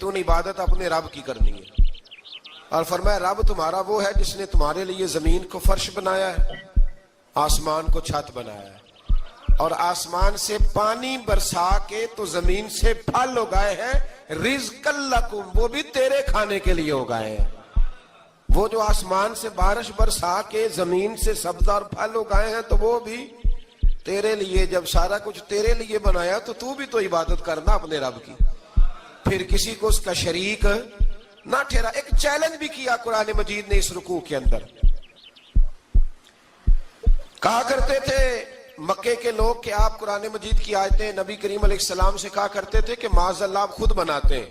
تو نے عبادت اپنے رب کی کرنی ہے. اور فرمایا رب تمہارا وہ ہے جس نے تمہارے لیے زمین کو فرش بنایا ہے, آسمان کو چھت بنایا ہے, اور آسمان سے پانی برسا کے تو زمین سے پھل اگائے ہیں, رزق لکم, وہ بھی تیرے کھانے کے لیے اگائے ہیں. وہ جو آسمان سے بارش برسا کے زمین سے سبز اور پھل اگائے ہیں تو وہ بھی تیرے لیے. جب سارا کچھ تیرے لیے بنایا تو بھی تو عبادت کرنا اپنے رب کی, پھر کسی کو اس کا شریک نہ ٹھہرا. ایک چیلنج بھی کیا قرآن مجید نے اس رکوع کے اندر. کہا کرتے تھے مکے کے لوگ کہ آپ قرآن مجید کی آیتیں نبی کریم علیہ السلام سے کہا کرتے تھے کہ معاذ اللہ آپ خود بناتے ہیں,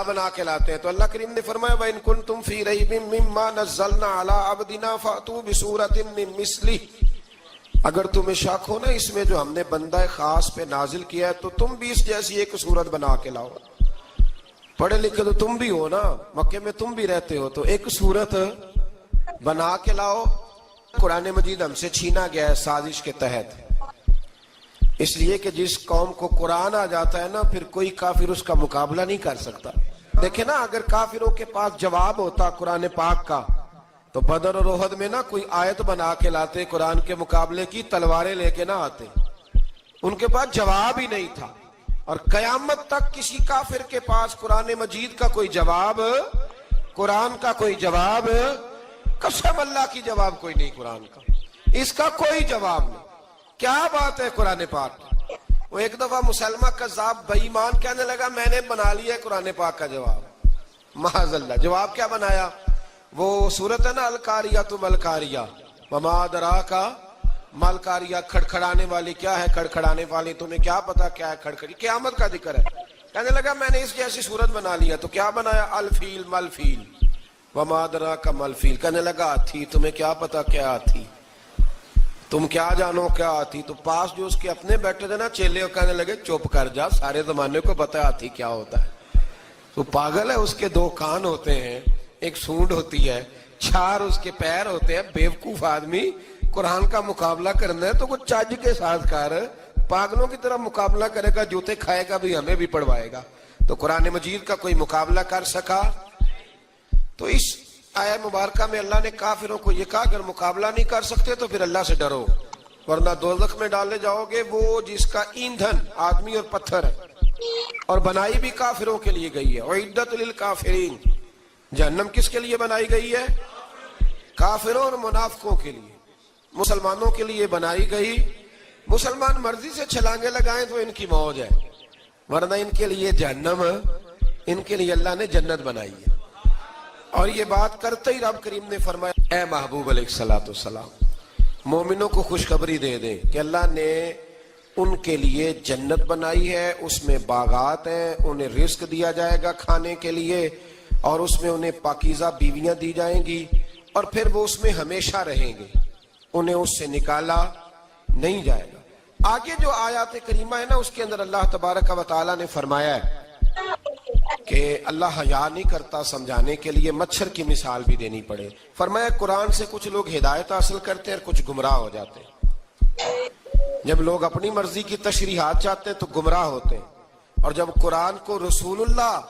بنا کے لاتے ہیں. تو اللہ کریم نے فرمایا وَإِن كُنتُمْ فِي رَيْبٍ مِّمَّا نَزَّلْنَا عَلَىٰ عَبْدِنَا فَأْتُوا بِسُورَةٍ مِّن مِّثْلِهِ, اگر تمہیں شک ہو نا اس میں جو ہم نے بندہ خاص پہ نازل کیا ہے تو تم بھی اس جیسی ایک صورت بنا کے لاؤ. پڑھے لکھے تو تم بھی ہو نا, مکے میں تم بھی رہتے ہو, تو ایک صورت بنا کے لاؤ. قرآن مجید ہم سے چھینا گیا ہے سازش کے تحت, اس لیے کہ جس قوم کو قرآن آ جاتا ہے نا پھر کوئی کافر اس کا مقابلہ نہیں کر سکتا. دیکھیں نا اگر کافروں کے پاس جواب ہوتا قرآن پاک کا تو بدر اور احد میں نا کوئی آیت بنا کے لاتے قرآن کے مقابلے کی, تلواریں لے کے نہ آتے. ان کے پاس جواب ہی نہیں تھا, اور قیامت تک کسی کافر کے پاس قرآن مجید کا کوئی جواب, قرآن کا کوئی جواب, قسم اللہ کی جواب کوئی نہیں قرآن کا, اس کا کوئی جواب نہیں. کیا بات ہے قرآن پاک. وہ ایک دفعہ مسلمہ کذاب بے ایمان کہنے لگا میں نے بنا لیا ہے قرآن پاک کا جواب. معاذ اللہ, جواب کیا بنایا؟ وہ سورت ہے نا القاریۃ ملقاریہ, وما ادراک ملقاریہ, کھڑکھڑانے والی. کیا ہے کھڑکھڑانے والی؟ تمہیں کیا پتا کیا ہے کھڑکھڑی؟ قیامت کا ذکر ہے. کہنے لگا میں نے اس جیسی صورت بنا لیا. تو کیا بنایا؟ الفیل ملفیل, وما ادراک ملفیل. کہنے لگا ہاتھی, تمہیں کیا پتا کیا ہاتھی, تم کیا جانو کیا ہاتھی. تو پاس جو اس کے اپنے بیٹھے تھے نا چیلے, وہ کہنے لگے چپ کر جا, سارے زمانے کو پتا ہے ہاتھی کیا ہوتا ہے. تو پاگل ہے, اس کے دو کان ہوتے ہیں, ایک سونڈ ہوتی ہے, چار اس کے پیر ہوتے ہیں. بیوقوف آدمی, قرآن کا مقابلہ کرنا ہے تو کچھ چج کے ساتھ کر, پاگلوں کی طرح مقابلہ کرے گا, جوتے کھائے گا بھی, ہمیں بھی پڑھوائے گا. تو قرآن مجید کا کوئی مقابلہ کر سکا؟ تو اس آیہ مبارکہ میں اللہ نے کافروں کو یہ کہا اگر مقابلہ نہیں کر سکتے تو پھر اللہ سے ڈرو, ورنہ دوزخ میں ڈالے جاؤ گے. وہ جس کا ایندھن آدمی اور پتھر ہے, اور بنائی بھی کافروں کے لیے گئی ہے. اعدت للکافرین, جہنم کس کے لیے بنائی گئی ہے؟ کافروں اور منافقوں کے لیے. مسلمانوں کے لیے بنائی گئی. مسلمان مرضی سے چھلانگے لگائیں تو ان کی موج ہے, ورنہ ان کے لیے جہنم, ان کے لیے اللہ نے جنت بنائی ہے. اور یہ بات کرتے ہی رب کریم نے فرمایا اے محبوب علیہ الصلوۃ والسلام, مومنوں کو خوشخبری دے دیں کہ اللہ نے ان کے لیے جنت بنائی ہے, اس میں باغات ہیں, انہیں رزق دیا جائے گا کھانے کے لیے, اور اس میں انہیں پاکیزہ بیویاں دی جائیں گی, اور پھر وہ اس میں ہمیشہ رہیں گے, انہیں اس سے نکالا نہیں جائے گا. آگے جو آیات کریمہ ہے نا اس کے اندر اللہ تبارک و تعالیٰ نے فرمایا ہے کہ اللہ حیا نہیں کرتا سمجھانے کے لیے مچھر کی مثال بھی دینی پڑے. فرمایا قرآن سے کچھ لوگ ہدایت حاصل کرتے ہیں اور کچھ گمراہ ہو جاتے ہیں. جب لوگ اپنی مرضی کی تشریحات چاہتے ہیں تو گمراہ ہوتے ہیں, اور جب قرآن کو رسول اللہ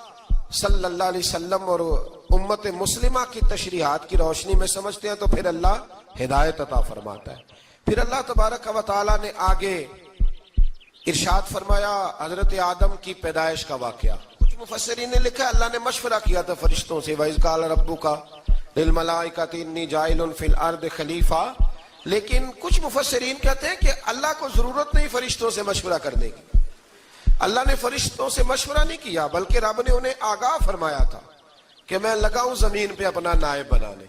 صلی اللہ علیہ وسلم اور امت مسلمہ کی تشریحات کی روشنی میں سمجھتے ہیں تو پھر اللہ ہدایت عطا فرماتا ہے. پھر اللہ تبارک و تعالیٰ نے آگے ارشاد فرمایا حضرت آدم کی پیدائش کا واقعہ. کچھ مفسرین نے لکھا اللہ نے مشورہ کیا تھا فرشتوں سے, وَإِذْ قَالَ رَبُّكَ لِلْمَلَائِكَةِ إِنِّي جَاعِلٌ فِي الْأَرْضِ خَلِيفَةً. لیکن کچھ مفسرین کہتے ہیں کہ اللہ کو ضرورت نہیں فرشتوں سے مشورہ کرنے کی. اللہ نے فرشتوں سے مشورہ نہیں کیا, بلکہ رب نے انہیں آگاہ فرمایا تھا کہ میں لگا ہوں زمین پہ اپنا نائب بنانے,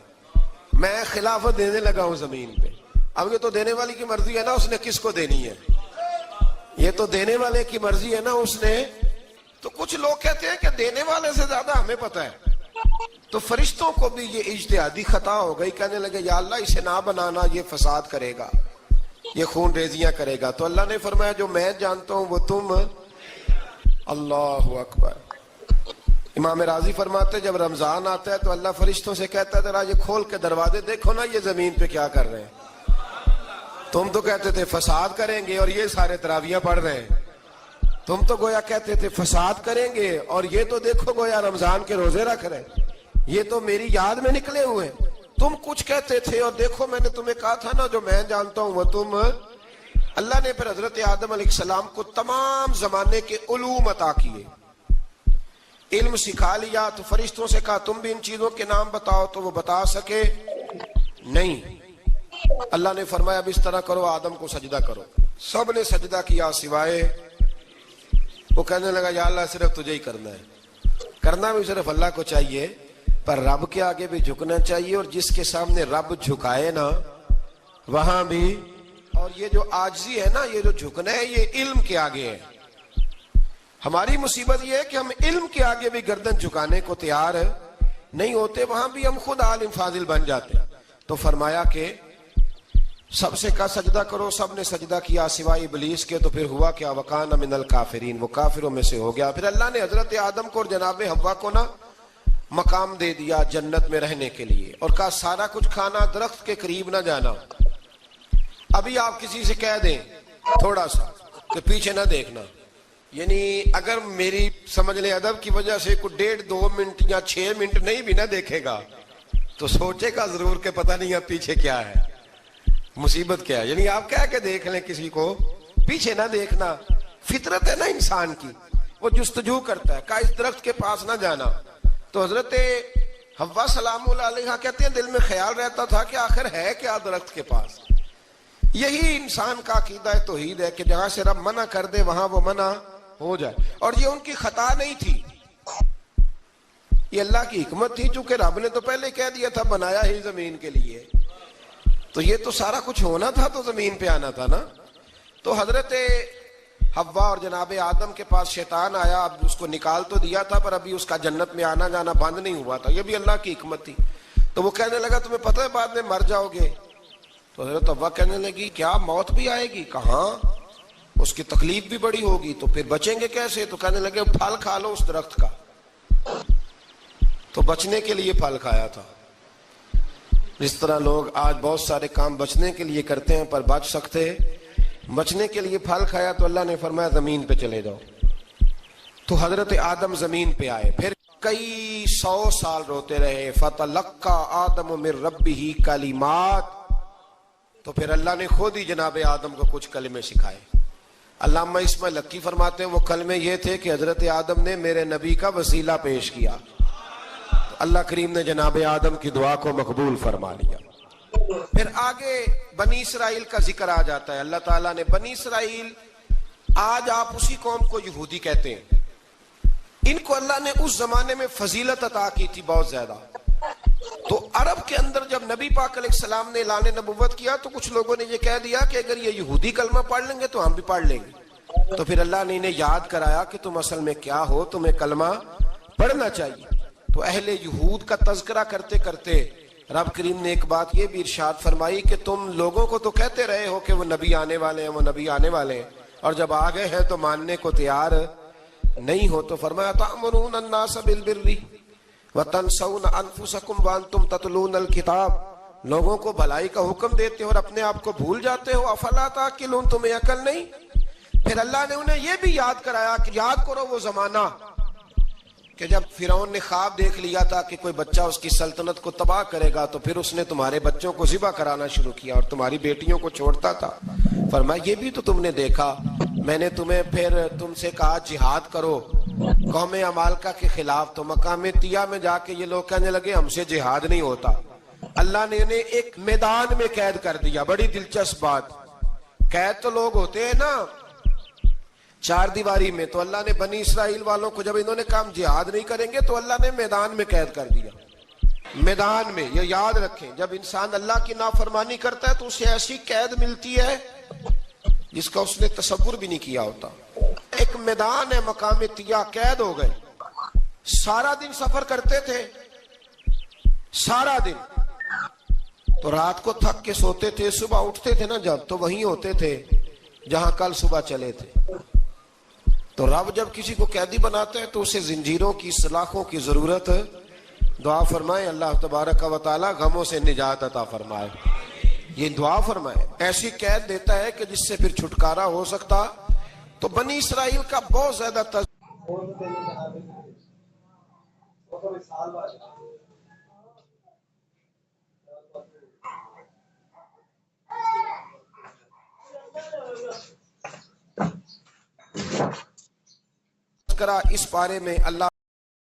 میں خلافت دینے لگا ہوں زمین پہ. اب یہ تو دینے والی کی مرضی ہے نا اس نے کس کو دینی ہے, یہ تو دینے والے کی مرضی ہے نا اس نے. تو کچھ لوگ کہتے ہیں کہ دینے والے سے زیادہ ہمیں پتہ ہے. تو فرشتوں کو بھی یہ اجتہادی خطا ہو گئی, کہنے لگے یا اللہ اسے نہ بنانا, یہ فساد کرے گا, یہ خون ریزیاں کرے گا. تو اللہ نے فرمایا جو میں جانتا ہوں وہ تم. اللہ اکبر. امام راضی فرماتے جب رمضان آتا ہے تو اللہ فرشتوں سے کہتا ہے ذرا یہ کھول کے دروازے دیکھو نا یہ زمین پہ کیا کر رہے ہیں. تم تو کہتے تھے فساد کریں گے اور یہ سارے تراویاں پڑھ رہے ہیں. تم تو گویا کہتے تھے فساد کریں گے، اور یہ تو دیکھو گویا رمضان کے روزے رکھ رہے، یہ تو میری یاد میں نکلے ہوئے۔ تم کچھ کہتے تھے اور دیکھو میں نے تمہیں کہا تھا نا جو میں جانتا ہوں وہ تم۔ اللہ نے پھر حضرت آدم علیہ السلام کو تمام زمانے کے علوم عطا کیے، علم سکھا لیا۔ تو فرشتوں سے کہا تم بھی ان چیزوں کے نام بتاؤ، تو وہ بتا سکے نہیں۔ اللہ نے فرمایا اب اس طرح کرو، آدم کو سجدہ کرو۔ سب نے سجدہ کیا سوائے، وہ کہنے لگا یا اللہ صرف تجھے ہی کرنا ہے، کرنا بھی صرف اللہ کو چاہیے، پر رب کے آگے بھی جھکنا چاہیے، اور جس کے سامنے رب جھکائے نا وہاں بھی۔ اور یہ جو عاجزی ہے نا، یہ جو جھکنا ہے، یہ علم کے آگے ہے۔ ہماری مصیبت یہ ہے کہ ہم علم کے آگے بھی گردن جھکانے کو تیار نہیں ہوتے، وہاں بھی ہم خود عالم فاضل بن جاتے۔ تو فرمایا کہ سب سے کہا سجدہ کرو، سب نے سجدہ کیا سوائے ابلیس کے۔ تو پھر ہوا کیا، وکان من الکافرین، وہ کافروں میں سے ہو گیا۔ پھر اللہ نے حضرت آدم کو اور جناب حوا کو نا مقام دے دیا جنت میں رہنے کے لیے، اور کہا سارا کچھ کھانا، درخت کے قریب نہ جانا۔ ابھی آپ کسی سے کہہ دیں تھوڑا سا کہ پیچھے نہ دیکھنا، یعنی اگر میری سمجھ لیں ادب کی وجہ سے کوئی 1.5-2 منٹ یا 6 منٹ نہیں بھی نہ دیکھے گا تو سوچے گا ضرور کہ پتہ نہیں اب پیچھے کیا ہے، مصیبت کیا ہے۔ یعنی آپ کہہ کے دیکھ لیں کسی کو، پیچھے نہ دیکھنا، فطرت ہے نا انسان کی، وہ جستجو کرتا ہے، کہا اس درخت کے پاس نہ جانا۔ تو حضرت حوا سلام اللہ علیہ کہتے ہیں دل میں خیال رہتا تھا کہ آخر ہے کیا درخت کے پاس۔ یہی انسان کا عقیدہ توحید ہے کہ جہاں سے رب منع کر دے وہاں وہ منع ہو جائے، اور یہ ان کی خطا نہیں تھی، یہ اللہ کی حکمت تھی، چونکہ رب نے تو پہلے کہہ دیا تھا بنایا ہی زمین کے لیے، تو یہ تو سارا کچھ ہونا تھا تو زمین پہ آنا تھا نا۔ تو حضرت حوا اور جناب آدم کے پاس شیطان آیا، اب اس کو نکال تو دیا تھا پر ابھی اس کا جنت میں آنا جانا بند نہیں ہوا تھا، یہ بھی اللہ کی حکمت تھی۔ تو وہ کہنے لگا تمہیں پتہ ہے بعد میں مر جاؤ گے؟ تو حضرت حوا کہنے لگی کیا موت بھی آئے گی؟ کہاں، اس کی تکلیف بھی بڑی ہوگی، تو پھر بچیں گے کیسے؟ تو کہنے لگے پھل کھا لو اس درخت کا۔ تو بچنے کے لیے پھل کھایا تھا۔ جس طرح لوگ آج بہت سارے کام بچنے کے لیے کرتے ہیں پر بچ سکتے، بچنے کے لیے پھل کھایا تو اللہ نے فرمایا زمین پہ چلے جاؤ۔ تو حضرت آدم زمین پہ آئے، پھر کئی 100 سال روتے رہے۔ فَتَلَقَّى آدَمُ مِن رَبِّهِ کَلِمَاتٍ، تو پھر اللہ نے خود ہی جناب آدم کو کچھ کلمے سکھائے۔ علامہ اسماعیل لکی فرماتے ہیں وہ کلمے یہ تھے کہ حضرت آدم نے میرے نبی کا وسیلہ پیش کیا، تو اللہ کریم نے جناب آدم کی دعا کو مقبول فرما لیا۔ پھر آگے بنی اسرائیل کا ذکر آ جاتا ہے۔ اللہ تعالیٰ نے بنی اسرائیل، آج آپ اسی قوم کو یہودی کہتے ہیں، ان کو اللہ نے اس زمانے میں فضیلت عطا کی تھی بہت زیادہ۔ تو عرب کے اندر جب نبی پاک علیہ السلام نے اعلان نبوت کیا تو کچھ لوگوں نے یہ کہہ دیا کہ اگر یہ یہودی کلمہ پڑھ لیں گے تو ہم بھی پڑھ لیں گے۔ تو پھر اللہ نے انہیں یاد کرایا کہ تم اصل میں کیا ہو، تمہیں کلمہ پڑھنا چاہیے۔ تو اہل یہود کا تذکرہ کرتے کرتے رب کریم نے ایک بات یہ بھی ارشاد فرمائی کہ تم لوگوں کو تو کہتے رہے ہو کہ وہ نبی آنے والے ہیں، وہ نبی آنے والے ہیں، اور جب آ گئے ہیں تو ماننے کو تیار نہیں ہو۔ تو فرمایا تأمرون الناس بالبر وتنسون انفسکم وانتم تتلون الکتاب، لوگوں کو بھلائی کا حکم دیتے ہو اور اپنے آپ کو بھول جاتے ہو، افلا تعقلون، تمہیں عقل نہیں؟ پھر اللہ نے انہیں یہ بھی یاد کرایا کہ یاد کرو وہ زمانہ کہ جب فرعون نے خواب دیکھ لیا تھا کہ کوئی بچہ اس کی سلطنت کو تباہ کرے گا، تو پھر اس نے تمہارے بچوں کو ذبح کرانا شروع کیا اور تمہاری بیٹیوں کو چھوڑتا تھا۔ فرمایا یہ بھی تو تم نے دیکھا، میں نے تمہیں پھر تم سے کہا جہاد کرو قوم عمالقہ کے خلاف، تو مقام طیہ میں جا کے یہ لوگ کہنے لگے ہم سے جہاد نہیں ہوتا۔ اللہ نے انہیں ایک میدان میں قید کر دیا۔ بڑی دلچسپ بات، قید تو لوگ ہوتے ہیں نا چار دیواری میں، تو اللہ نے بنی اسرائیل والوں کو جب انہوں نے کہا جہاد نہیں کریں گے تو اللہ نے میدان میں قید کر دیا۔ میدان میں، یہ یاد رکھیں، جب انسان اللہ کی نافرمانی کرتا ہے تو اسے ایسی قید ملتی ہے جس کا اس نے تصور بھی نہیں کیا ہوتا۔ ایک میدان ہے مقام طیہ، قید ہو گئے، سارا دن سفر کرتے تھے، سارا دن، تو رات کو تھک کے سوتے تھے، صبح اٹھتے تھے نا جب، تو وہیں ہوتے تھے جہاں کل صبح چلے تھے۔ تو رب جب کسی کو قیدی بناتا ہے تو اسے زنجیروں کی، سلاخوں کی ضرورت، دعا فرمائے اللہ تبارک و تعالی غموں سے نجات عطا فرمائے، یہ دعا فرمائے۔ ایسی قید دیتا ہے کہ جس سے پھر چھٹکارا ہو سکتا تو بنی اسرائیل کا بہت زیادہ تذکرہ اس بارے میں اللہ